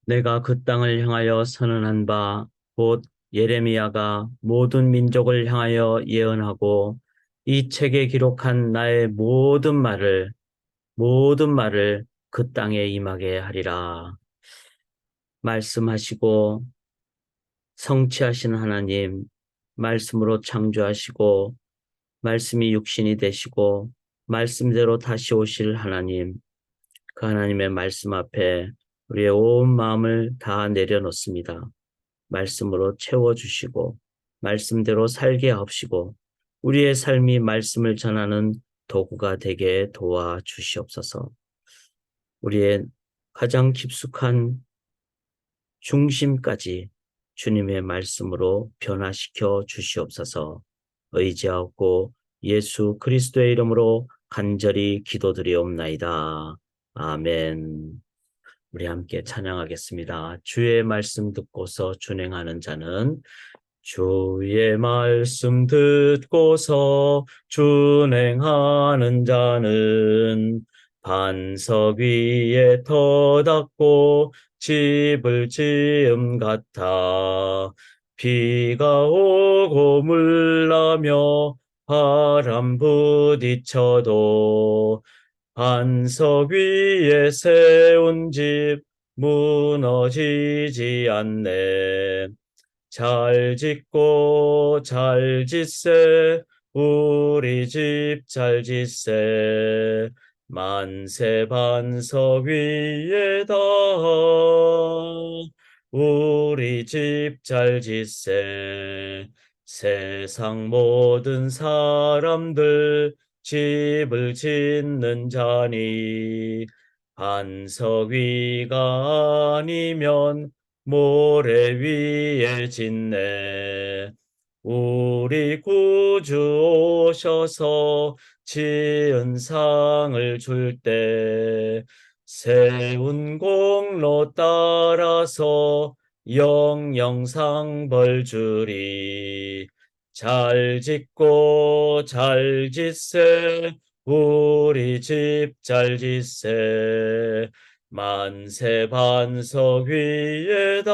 내가 그 땅을 향하여 선언한 바 곧 예레미야가 모든 민족을 향하여 예언하고 이 책에 기록한 나의 모든 말을 그 땅에 임하게 하리라. 말씀하시고 성취하신 하나님, 말씀으로 창조하시고 말씀이 육신이 되시고 말씀대로 다시 오실 하나님, 그 하나님의 말씀 앞에 우리의 온 마음을 다 내려놓습니다. 말씀으로 채워주시고 말씀대로 살게 하시고 우리의 삶이 말씀을 전하는 도구가 되게 도와주시옵소서. 우리의 가장 깊숙한 중심까지 주님의 말씀으로 변화시켜 주시옵소서. 의지하고 예수 그리스도의 이름으로 간절히 기도드리옵나이다. 아멘. 우리 함께 찬양하겠습니다. 주의 말씀 듣고서 준행하는 자는 주의 말씀 듣고서 준행하는 자는 반석 위에 터닫고 집을 지음 같아 비가 오고 물나며 바람 부딪혀도 반석 위에 세운 집 무너지지 않네. 잘 짓고 잘 짓세 우리 집 잘 짓세 만세 반석 위에다 우리 집 잘 짓세 세상 모든 사람들 집을 짓는 자니 반석 위가 아니면 모래 위에 짓네. 우리 구주 오셔서 지은 상을 줄 때 세운 공로 따라서 영영상 벌 주리. 잘 짓고 잘 짓세 우리 집 잘 짓세 만세 반석 위에다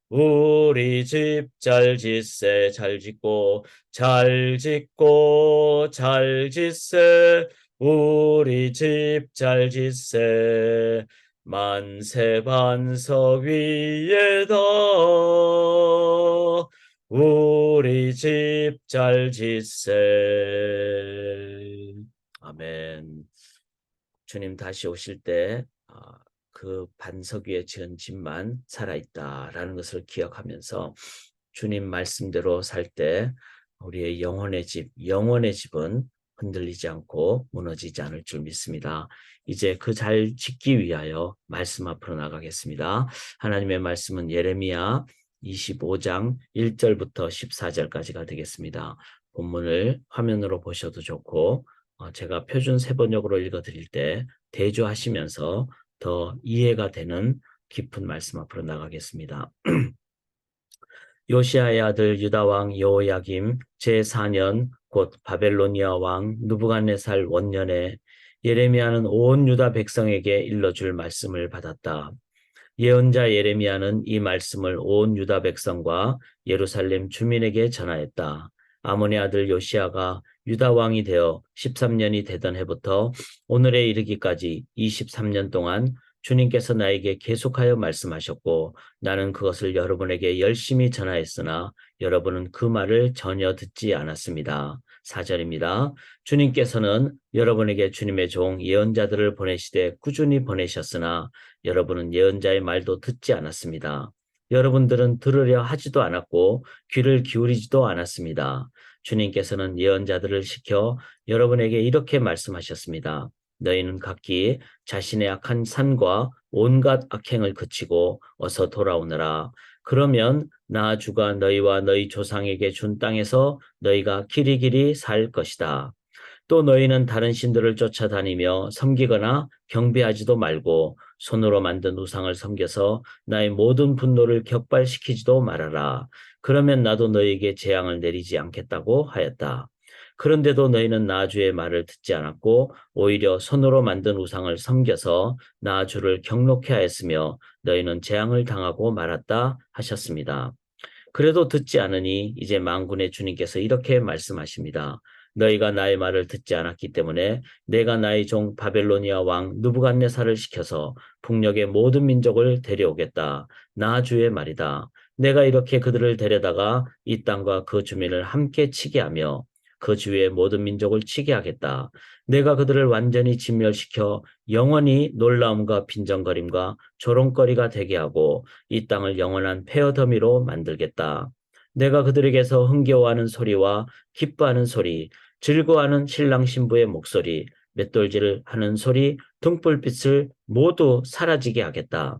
우리 집 잘 짓세 잘 짓고 잘 짓고 잘 짓세 우리 집 잘 짓세 만세 반석 위에다 우리 집 잘 짓세. 아멘. 주님 다시 오실 때 그 반석 위에 지은 집만 살아있다라는 것을 기억하면서 주님 말씀대로 살 때 우리의 영혼의 집은 흔들리지 않고 무너지지 않을 줄 믿습니다. 이제 그 잘 짓기 위하여 말씀 앞으로 나가겠습니다. 하나님의 말씀은 예레미야 25장 1절부터 14절까지가 되겠습니다. 본문을 화면으로 보셔도 좋고 제가 표준 세번역으로 읽어드릴 때 대조하시면서 더 이해가 되는 깊은 말씀 앞으로 나가겠습니다. 요시아의 아들 유다 왕 여호야김 제4년 곧 바벨로니아 왕 느부갓네살 원년에 예레미야는 온 유다 백성에게 일러줄 말씀을 받았다. 예언자 예레미야는 이 말씀을 온 유다 백성과 예루살렘 주민에게 전하였다. 아몬의 아들 요시아가 유다 왕이 되어 13년이 되던 해부터 오늘에 이르기까지 23년 동안 주님께서 나에게 계속하여 말씀하셨고 나는 그것을 여러분에게 열심히 전하였으나 여러분은 그 말을 전혀 듣지 않았습니다. 4절입니다. 주님께서는 여러분에게 주님의 종 예언자들을 보내시되 꾸준히 보내셨으나 여러분은 예언자의 말도 듣지 않았습니다. 여러분들은 들으려 하지도 않았고 귀를 기울이지도 않았습니다. 주님께서는 예언자들을 시켜 여러분에게 이렇게 말씀하셨습니다. 너희는 각기 자신의 악한 산과 온갖 악행을 그치고 어서 돌아오너라. 그러면 나 주가 너희와 너희 조상에게 준 땅에서 너희가 길이길이 살 것이다. 또 너희는 다른 신들을 쫓아다니며 섬기거나 경배하지도 말고 손으로 만든 우상을 섬겨서 나의 모든 분노를 격발시키지도 말아라. 그러면 나도 너희에게 재앙을 내리지 않겠다고 하였다. 그런데도 너희는 나 주의 말을 듣지 않았고 오히려 손으로 만든 우상을 섬겨서 나 주를 경록해 하였으며 너희는 재앙을 당하고 말았다 하셨습니다. 그래도 듣지 않으니 이제 만군의 주님께서 이렇게 말씀하십니다. 너희가 나의 말을 듣지 않았기 때문에 내가 나의 종 바벨로니아 왕 느부갓네살을 시켜서 북녘의 모든 민족을 데려오겠다. 나 주의 말이다. 내가 이렇게 그들을 데려다가 이 땅과 그 주민을 함께 치게 하며 그 주위의 모든 민족을 치게 하겠다. 내가 그들을 완전히 진멸시켜 영원히 놀라움과 빈정거림과 조롱거리가 되게 하고 이 땅을 영원한 폐허더미로 만들겠다. 내가 그들에게서 흥겨워하는 소리와 기뻐하는 소리, 즐거워하는 신랑 신부의 목소리, 맷돌질을 하는 소리, 등불빛을 모두 사라지게 하겠다.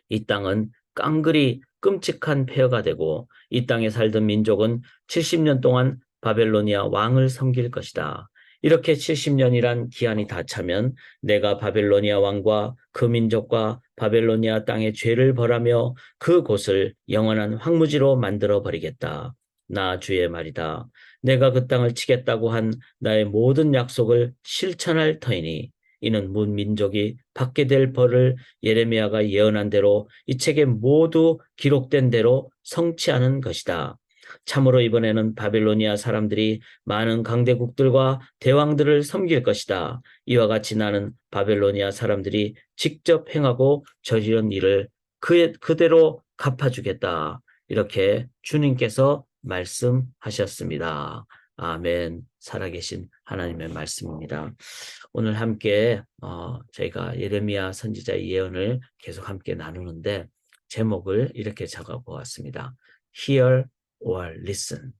이 땅은 깡그리 끔찍한 폐허가 되고 이 땅에 살던 민족은 70년 동안 바벨로니아 왕을 섬길 것이다. 이렇게 70년이란 기한이 다 차면 내가 바벨로니아 왕과 그 민족과 바벨로니아 땅의 죄를 벌하며 그곳을 영원한 황무지로 만들어 버리겠다. 나 주의 말이다. 내가 그 땅을 치겠다고 한 나의 모든 약속을 실천할 터이니 이는 문 민족이 받게 될 벌을 예레미야가 예언한 대로 이 책에 모두 기록된 대로 성취하는 것이다. 참으로 이번에는 바빌로니아 사람들이 많은 강대국들과 대왕들을 섬길 것이다. 이와 같이 나는 바빌로니아 사람들이 직접 행하고 저지른 일을 그대로 갚아주겠다. 이렇게 주님께서 말씀하셨습니다. 아멘. 살아계신 하나님의 말씀입니다. 오늘 함께 저희가 예레미야 선지자의 예언을 계속 함께 나누는데 제목을 이렇게 적어보았습니다. Hear or listen.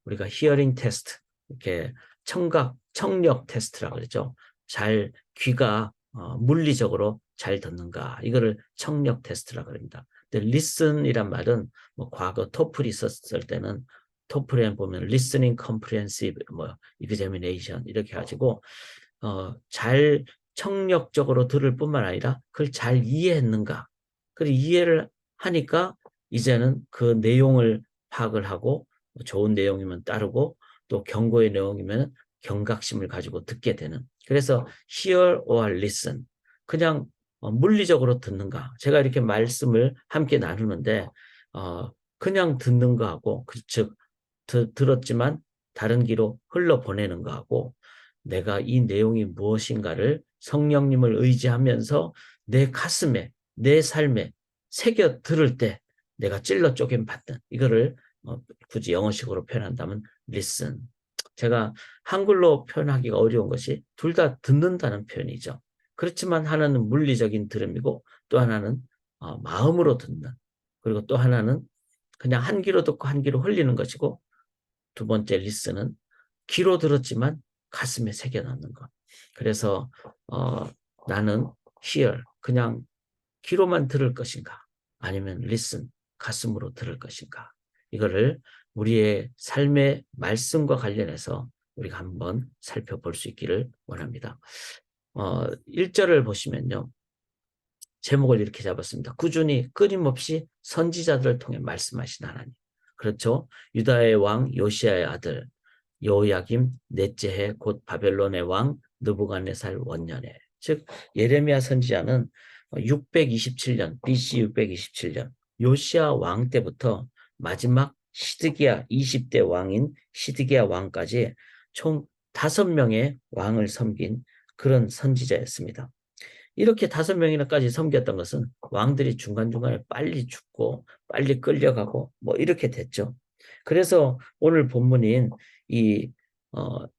우리가 hearing test, 이렇게 청력 테스트라고 그러죠. 잘 귀가 물리적으로 잘 듣는가, 이거를 청력 테스트라고 합니다. 근데 listen이란 말은 뭐 과거 토플이 있었을 때는 토플에 보면 listening comprehensive examination 이렇게 가지고 잘 청력적으로 들을 뿐만 아니라 그걸 잘 이해했는가. 그리고 이해를 하니까 이제는 그 내용을 파악을 하고 좋은 내용이면 따르고 또 경고의 내용이면 경각심을 가지고 듣게 되는. 그래서 hear or listen. 그냥 물리적으로 듣는가. 제가 이렇게 말씀을 함께 나누는데 그냥 듣는 거하고 즉 들었지만 다른 귀로 흘러보내는 거하고 내가 이 내용이 무엇인가를 성령님을 의지하면서 내 가슴에, 내 삶에 새겨 들을 때 내가 찔러 쪼개 받는 이거를 굳이 영어식으로 표현한다면 listen. 제가 한글로 표현하기가 어려운 것이 둘 다 듣는다는 표현이죠. 그렇지만 하나는 물리적인 들음이고 또 하나는 마음으로 듣는, 그리고 또 하나는 그냥 한 귀로 듣고 한 귀로 흘리는 것이고 두 번째 리스는 귀로 들었지만 가슴에 새겨 넣는 것. 그래서 나는 hear, 그냥 귀로만 들을 것인가 아니면 listen, 가슴으로 들을 것인가. 이거를 우리의 삶의 말씀과 관련해서 우리가 한번 살펴볼 수 있기를 원합니다. 1절을 보시면요. 제목을 이렇게 잡았습니다. 꾸준히 끊임없이 선지자들을 통해 말씀하신 하나님. 그렇죠? 유다의 왕 요시아의 아들 여호야김 넷째 해 곧 바벨론의 왕 느부갓네살 원년에, 즉 예레미야 선지자는 627년 BC 627년 요시아 왕 때부터 마지막 시드기야 20대 왕인 시드기야 왕까지 총 5명의 왕을 섬긴 그런 선지자였습니다. 이렇게 5명이나까지 섬겼던 것은 왕들이 중간중간에 빨리 죽고 빨리 끌려가고 뭐 이렇게 됐죠. 그래서 오늘 본문인 이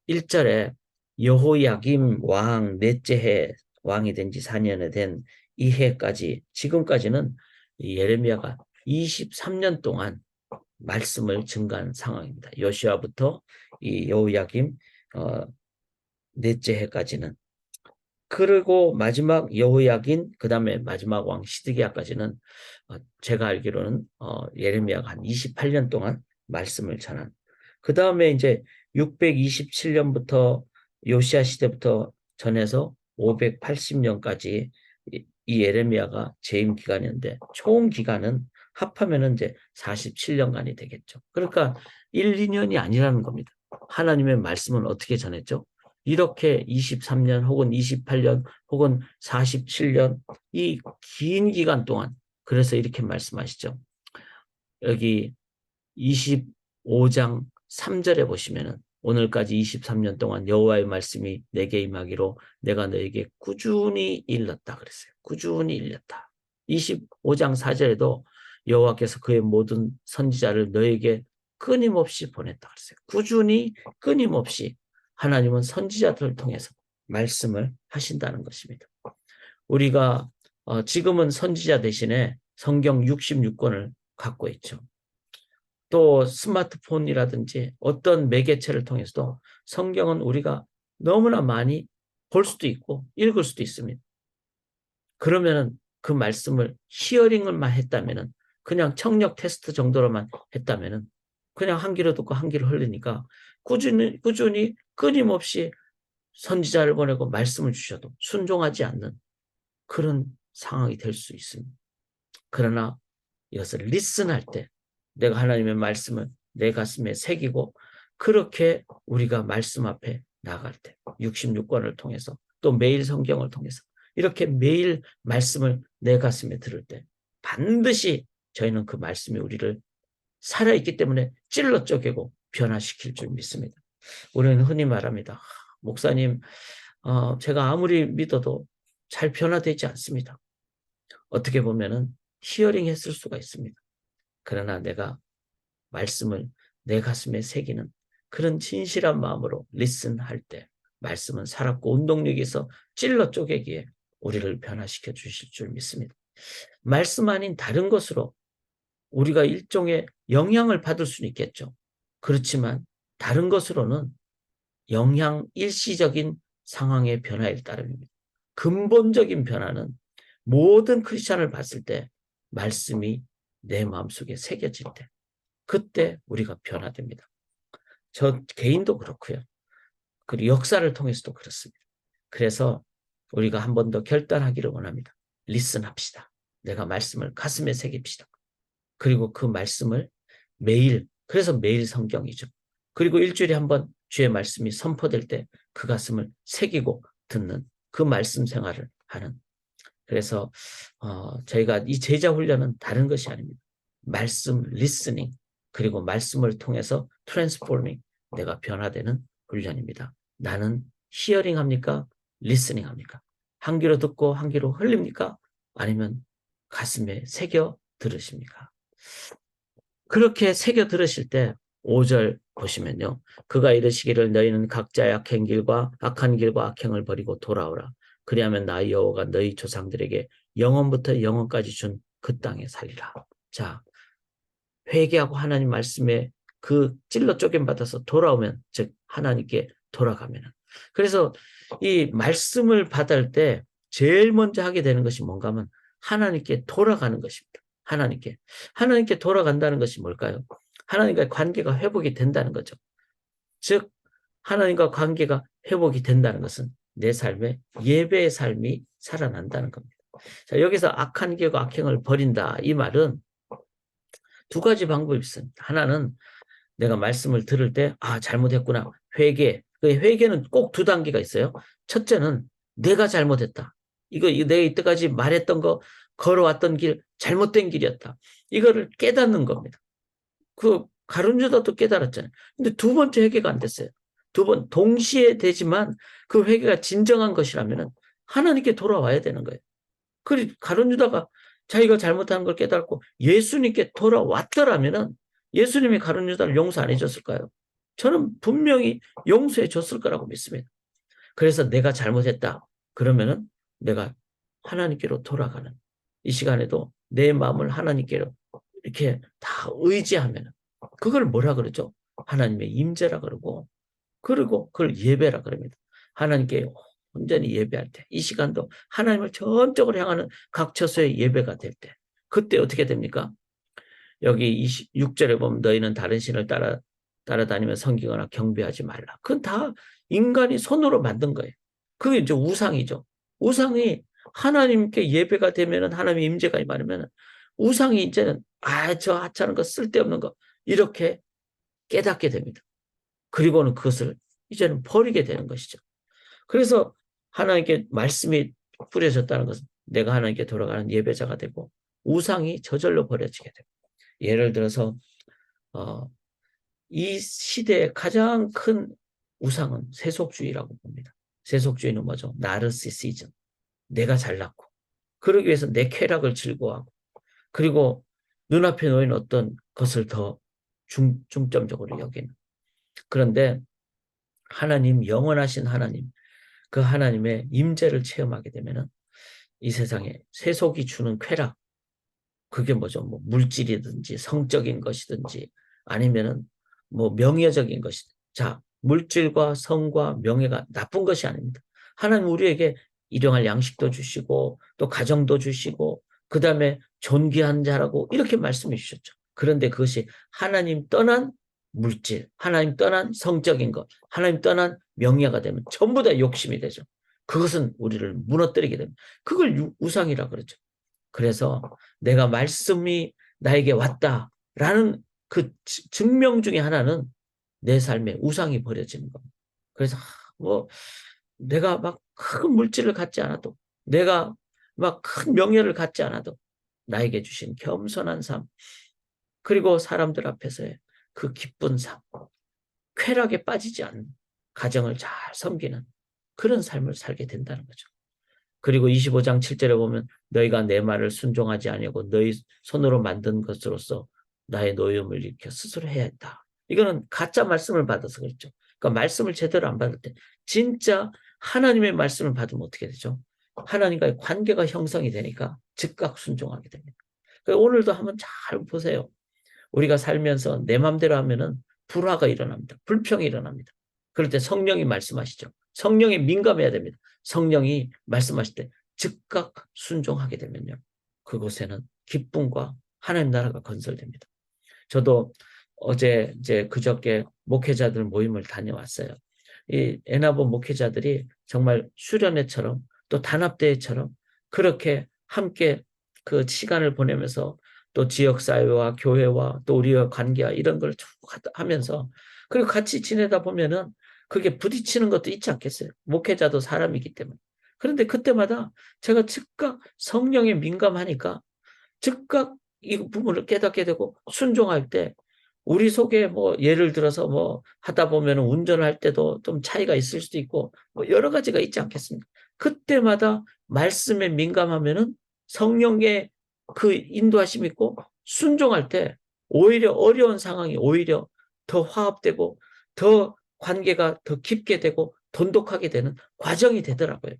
1절에 여호야김 왕 넷째 해, 왕이 된 지 4년에 된 이 해까지 지금까지는 예레미야가 23년 동안 말씀을 증가한 상황입니다. 요시아부터 이 여호야김 넷째 해까지는. 그리고 마지막 여호야긴, 그 다음에 마지막 왕 시드기야까지는 제가 알기로는 예레미야가 한 28년 동안 말씀을 전한. 그 다음에 이제 627년부터 요시야 시대부터 전해서 580년까지 이 예레미야가 재임 기간이었는데 총 기간은 합하면은 이제 47년간이 되겠죠. 그러니까 1, 2년이 아니라는 겁니다. 하나님의 말씀은 어떻게 전했죠? 이렇게 23년 혹은 28년 혹은 47년 이 긴 기간 동안 그래서 이렇게 말씀하시죠. 여기 25장 3절에 보시면은 오늘까지 23년 동안 여호와의 말씀이 내게 임하기로 내가 너에게 꾸준히 일렀다 그랬어요. 꾸준히 일렀다. 25장 4절에도 여호와께서 그의 모든 선지자를 너에게 끊임없이 보냈다 그랬어요. 꾸준히 끊임없이 하나님은 선지자들을 통해서 말씀을 하신다는 것입니다. 우리가 지금은 선지자 대신에 성경 66권을 갖고 있죠. 또 스마트폰이라든지 어떤 매개체를 통해서도 성경은 우리가 너무나 많이 볼 수도 있고 읽을 수도 있습니다. 그러면은 그 말씀을 히어링을만 했다면은 그냥 청력 테스트 정도로만 했다면은 그냥 한 귀로 듣고 한 귀로 흘리니까 꾸준히 끊임없이 선지자를 보내고 말씀을 주셔도 순종하지 않는 그런 상황이 될 수 있습니다. 그러나 이것을 리슨할 때 내가 하나님의 말씀을 내 가슴에 새기고 그렇게 우리가 말씀 앞에 나갈 때 66권을 통해서 또 매일 성경을 통해서 이렇게 매일 말씀을 내 가슴에 들을 때 반드시 저희는 그 말씀이 우리를 살아있기 때문에 찔러 쪼개고 변화시킬 줄 믿습니다. 우리는 흔히 말합니다. 목사님, 제가 아무리 믿어도 잘 변화되지 않습니다. 어떻게 보면은 히어링 했을 수가 있습니다. 그러나 내가 말씀을 내 가슴에 새기는 그런 진실한 마음으로 리슨할 때 말씀은 살았고 운동력이 있어 찔러 쪼개기에 우리를 변화시켜 주실 줄 믿습니다. 말씀 아닌 다른 것으로 우리가 일종의 영향을 받을 수는 있겠죠. 그렇지만 다른 것으로는 영향 일시적인 상황의 변화일 따름입니다. 근본적인 변화는 모든 크리스찬을 봤을 때 말씀이 내 마음속에 새겨질 때 그때 우리가 변화됩니다. 저 개인도 그렇고요. 그리고 역사를 통해서도 그렇습니다. 그래서 우리가 한 번 더 결단하기를 원합니다. 리슨합시다. 내가 말씀을 가슴에 새깁시다. 그리고 그 말씀을 매일, 그래서 매일 성경이죠. 그리고 일주일에 한 번 주의 말씀이 선포될 때 그 가슴을 새기고 듣는 그 말씀 생활을 하는. 그래서 저희가 이 제자 훈련은 다른 것이 아닙니다. 말씀 리스닝 그리고 말씀을 통해서 트랜스포밍 내가 변화되는 훈련입니다. 나는 히어링 합니까? 리스닝 합니까? 한 귀로 듣고 한 귀로 흘립니까? 아니면 가슴에 새겨 들으십니까? 그렇게 새겨 들으실 때 5절 보시면요. 그가 이르시기를 너희는 각자 악한 길과 악행을 버리고 돌아오라. 그리하면 나 여호와가 너희 조상들에게 영원부터 영원까지 준 그 땅에 살리라. 자, 회개하고 하나님 말씀에 그 찔러 쪼개 받아서 돌아오면 즉 하나님께 돌아가면 그래서 이 말씀을 받을 때 제일 먼저 하게 되는 것이 뭔가 하면 하나님께 돌아가는 것입니다. 하나님께 돌아간다는 것이 뭘까요? 하나님과의 관계가 회복이 된다는 거죠. 즉 하나님과 관계가 회복이 된다는 것은 내 삶에 예배의 삶이 살아난다는 겁니다. 자, 여기서 악한 길과 악행을 버린다 이 말은 두 가지 방법이 있습니다. 하나는 내가 말씀을 들을 때 잘못했구나. 회개. 그 회개는 꼭 두 단계가 있어요. 첫째는 내가 잘못했다. 이거 내가 이때까지 말했던 거 걸어왔던 길 잘못된 길이었다. 이거를 깨닫는 겁니다. 그 가룟 유다도 깨달았잖아요. 근데 두 번째 회개가 안 됐어요. 두 번 동시에 되지만 그 회개가 진정한 것이라면 하나님께 돌아와야 되는 거예요. 그 가룟 유다가 자기가 잘못한 걸 깨닫고 예수님께 돌아왔더라면 예수님이 가룟 유다를 용서 안 해줬을까요? 저는 분명히 용서해 줬을 거라고 믿습니다. 그래서 내가 잘못했다. 그러면은 내가 하나님께로 돌아가는 이 시간에도 내 마음을 하나님께로 이렇게 다 의지하면 그걸 뭐라 그러죠? 하나님의 임재라 그러고 그리고 그걸 예배라 그럽니다. 하나님께 온전히 예배할 때 이 시간도 하나님을 전적으로 향하는 각 처소의 예배가 될 때 그때 어떻게 됩니까? 여기 26절에 보면 너희는 다른 신을 따라다니며 섬기거나 경배하지 말라. 그건 다 인간이 손으로 만든 거예요. 그게 이제 우상이죠. 우상이 하나님께 예배가 되면은 하나님의 임재가 임하면 우상이 이제는 저 하찮은 거 쓸데없는 거 이렇게 깨닫게 됩니다. 그리고는 그것을 이제는 버리게 되는 것이죠. 그래서 하나님께 말씀이 뿌려졌다는 것은 내가 하나님께 돌아가는 예배자가 되고 우상이 저절로 버려지게 되고, 예를 들어서 이 시대의 가장 큰 우상은 세속주의라고 봅니다. 세속주의는 뭐죠? 나르시시즘. 내가 잘났고, 그러기 위해서 내 쾌락을 즐거워하고, 그리고 눈앞에 놓인 어떤 것을 더 중점적으로 여기는. 그런데 하나님, 영원하신 하나님, 그 하나님의 임재를 체험하게 되면은 이 세상에 세속이 주는 쾌락, 그게 뭐죠? 뭐 물질이든지 성적인 것이든지 아니면은 뭐 명예적인 것이든. 자, 물질과 성과 명예가 나쁜 것이 아닙니다. 하나님 우리에게 일용할 양식도 주시고 또 가정도 주시고 그다음에 존귀한 자라고 이렇게 말씀해 주셨죠. 그런데 그것이 하나님 떠난 물질, 하나님 떠난 성적인 것, 하나님 떠난 명예가 되면 전부 다 욕심이 되죠. 그것은 우리를 무너뜨리게 됩니다. 그걸 우상이라 그러죠. 그래서 내가 말씀이 나에게 왔다라는 그 증명 중에 하나는 내 삶에 우상이 버려지는 겁니다. 그래서 뭐 내가 막 큰 물질을 갖지 않아도, 내가 막 큰 명예를 갖지 않아도 나에게 주신 겸손한 삶, 그리고 사람들 앞에서의 그 기쁜 삶, 쾌락에 빠지지 않는, 가정을 잘 섬기는 그런 삶을 살게 된다는 거죠. 그리고 25장 7절에 보면 너희가 내 말을 순종하지 아니하고 너희 손으로 만든 것으로서 나의 노여움을 일으켜 스스로 해야 했다. 이거는 가짜 말씀을 받아서 그렇죠. 그러니까 말씀을 제대로 안 받을 때 진짜 하나님의 말씀을 받으면 어떻게 되죠? 하나님과의 관계가 형성이 되니까 즉각 순종하게 됩니다. 그러니까 오늘도 한번 잘 보세요. 우리가 살면서 내 맘대로 하면은 불화가 일어납니다. 불평이 일어납니다. 그럴 때 성령이 말씀하시죠. 성령에 민감해야 됩니다. 성령이 말씀하실 때 즉각 순종하게 되면요, 그곳에는 기쁨과 하나님 나라가 건설됩니다. 저도 어제 이제 그저께 목회자들 모임을 다녀왔어요. 이 에나보 목회자들이 정말 수련회처럼 또 단합대회처럼 그렇게 함께 그 시간을 보내면서 또 지역사회와 교회와 또 우리와 관계와 이런 걸 쭉 하면서, 그리고 같이 지내다 보면은 그게 부딪히는 것도 있지 않겠어요? 목회자도 사람이기 때문에. 그런데 그때마다 제가 즉각 성령에 민감하니까 즉각 이 부분을 깨닫게 되고 순종할 때, 우리 속에 뭐 예를 들어서 뭐 하다 보면 운전할 때도 좀 차이가 있을 수도 있고 뭐 여러 가지가 있지 않겠습니까? 그때마다 말씀에 민감하면은 성령의 그 인도하심이 있고 순종할 때 오히려 어려운 상황이 오히려 더 화합되고 더 관계가 더 깊게 되고 돈독하게 되는 과정이 되더라고요.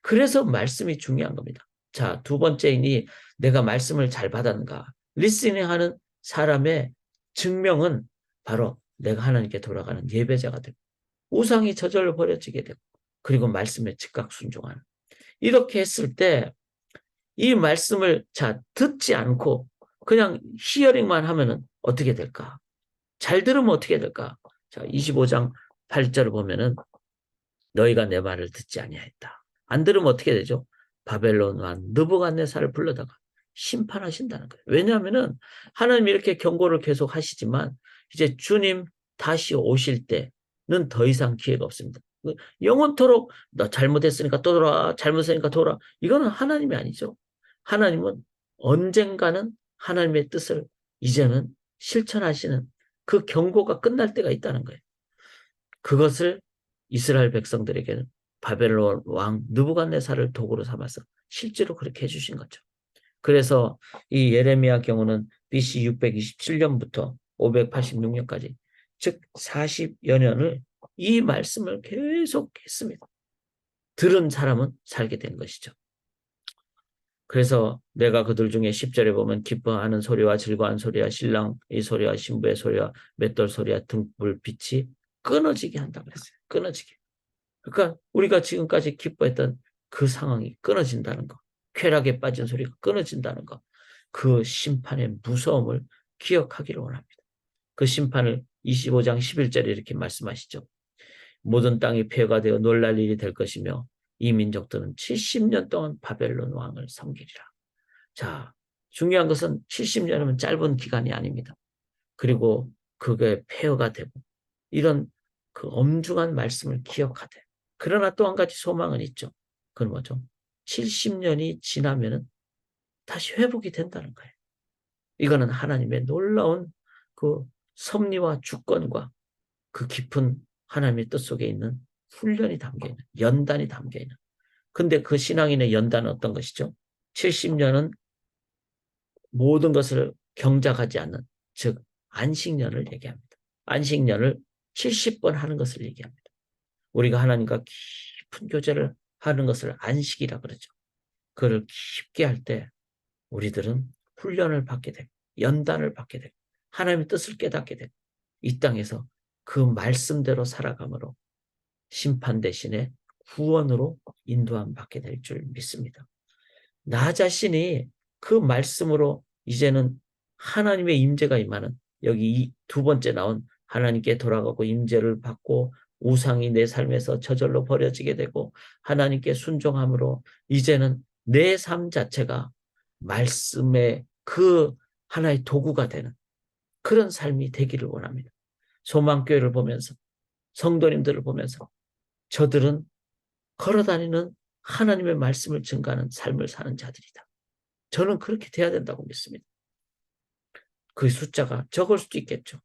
그래서 말씀이 중요한 겁니다. 자, 두 번째이니 내가 말씀을 잘 받았는가. 리스닝하는 사람의 증명은 바로 내가 하나님께 돌아가는 예배자가 되고 우상이 저절로 버려지게 되고 그리고 말씀에 즉각 순종하는. 이렇게 했을 때 이 말씀을 자 듣지 않고 그냥 히어링만 하면은 어떻게 될까? 잘 들으면 어떻게 될까? 자, 25장 8절을 보면은 너희가 내 말을 듣지 아니하였다. 안 들으면 어떻게 되죠? 바벨론 왕 느부갓네살을 불러다가 심판하신다는 거예요. 왜냐하면은 하나님이 이렇게 경고를 계속 하시지만 이제 주님 다시 오실 때는 더 이상 기회가 없습니다. 영원토록 너 잘못했으니까 또 돌아, 잘못했으니까 돌아. 이거는 하나님이 아니죠. 하나님은 언젠가는 하나님의 뜻을 이제는 실천하시는 그 경고가 끝날 때가 있다는 거예요. 그것을 이스라엘 백성들에게는 바벨론 왕 느부갓네살을 도구로 삼아서 실제로 그렇게 해주신 거죠. 그래서 이 예레미야 경우는 BC 627년부터 586년까지 즉 40여 년을 이 말씀을 계속 했습니다. 들은 사람은 살게 된 것이죠. 그래서 내가 그들 중에 10절에 보면 기뻐하는 소리와 즐거운 소리와 신랑의 소리와 신부의 소리와 맷돌 소리와 등불 빛이 끊어지게 한다고 그랬어요. 끊어지게. 그러니까 우리가 지금까지 기뻐했던 그 상황이 끊어진다는 거, 쾌락에 빠진 소리가 끊어진다는 거, 그 심판의 무서움을 기억하기를 원합니다. 그 심판을 25장 11절에 이렇게 말씀하시죠. 모든 땅이 폐허가 되어 놀랄 일이 될 것이며 이 민족들은 70년 동안 바벨론 왕을 섬기리라. 자, 중요한 것은 70년이면 짧은 기간이 아닙니다. 그리고 그게 폐허가 되고 이런 그 엄중한 말씀을 기억하되, 그러나 또 한 가지 소망은 있죠. 그건 뭐죠? 70년이 지나면은 다시 회복이 된다는 거예요. 이거는 하나님의 놀라운 그 섭리와 주권과 그 깊은 하나님의 뜻 속에 있는 훈련이 담겨 있는, 연단이 담겨 있는. 근데 그 신앙인의 연단은 어떤 것이죠? 70년은 모든 것을 경작하지 않는, 즉 안식년을 얘기합니다. 안식년을 70번 하는 것을 얘기합니다. 우리가 하나님과 깊은 교제를 하는 것을 안식이라 그러죠. 그를 깊게 할 때 우리들은 훈련을 받게 되고 연단을 받게 되고 하나님의 뜻을 깨닫게 되고 이 땅에서 그 말씀대로 살아감으로 심판 대신에 구원으로 인도함 받게 될 줄 믿습니다. 나 자신이 그 말씀으로 이제는 하나님의 임재가 임하는, 여기 두 번째 나온 하나님께 돌아가고 임재를 받고 우상이 내 삶에서 저절로 버려지게 되고 하나님께 순종함으로 이제는 내 삶 자체가 말씀의 그 하나의 도구가 되는 그런 삶이 되기를 원합니다. 소망교회를 보면서, 성도님들을 보면서 저들은 걸어다니는 하나님의 말씀을 증가하는 삶을 사는 자들이다. 저는 그렇게 돼야 된다고 믿습니다. 그 숫자가 적을 수도 있겠죠.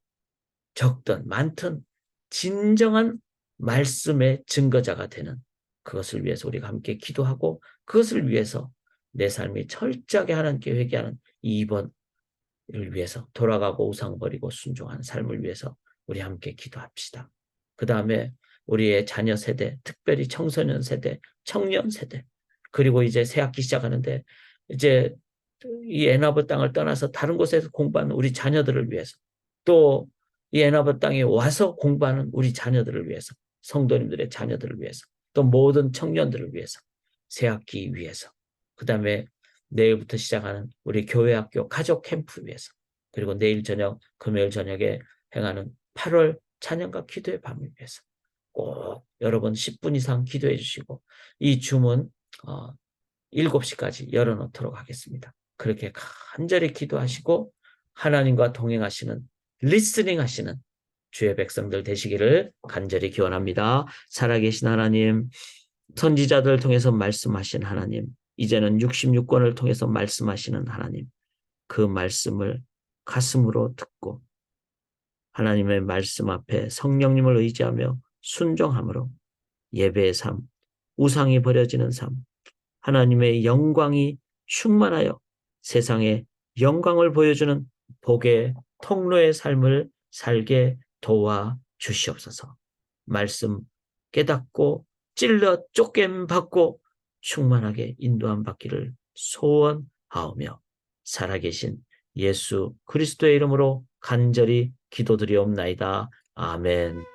적든 많든 진정한 말씀의 증거자가 되는 그것을 위해서 우리가 함께 기도하고 그것을 위해서 내 삶이 철저하게 하나님께 회개하는 이번을 위해서 돌아가고 우상 버리고 순종하는 삶을 위해서 우리 함께 기도합시다. 그 다음에 우리의 자녀 세대, 특별히 청소년 세대, 청년 세대, 그리고 이제 새 학기 시작하는데 이제 이 애나브 땅을 떠나서 다른 곳에서 공부하는 우리 자녀들을 위해서, 또 이 애나브 땅에 와서 공부하는 우리 자녀들을 위해서, 성도님들의 자녀들을 위해서, 또 모든 청년들을 위해서, 새 학기 위해서, 그 다음에 내일부터 시작하는 우리 교회학교 가족 캠프 위해서, 그리고 내일 저녁 금요일 저녁에 행하는 8월 찬양과 기도의 밤을 위해서 꼭 여러분 10분 이상 기도해 주시고 이 주문 7시까지 열어놓도록 하겠습니다. 그렇게 간절히 기도하시고 하나님과 동행하시는, 리스닝 하시는 주의 백성들 되시기를 간절히 기원합니다. 살아계신 하나님, 선지자들 통해서 말씀하신 하나님, 이제는 66권을 통해서 말씀하시는 하나님, 그 말씀을 가슴으로 듣고 하나님의 말씀 앞에 성령님을 의지하며 순종함으로 예배의 삶, 우상이 버려지는 삶, 하나님의 영광이 충만하여 세상에 영광을 보여주는 복의 통로의 삶을 살게 도와 주시옵소서. 말씀 깨닫고 찔러 쫓김 받고 충만하게 인도함 받기를 소원하오며 살아계신 예수 그리스도의 이름으로 간절히 기도드리옵나이다. 아멘.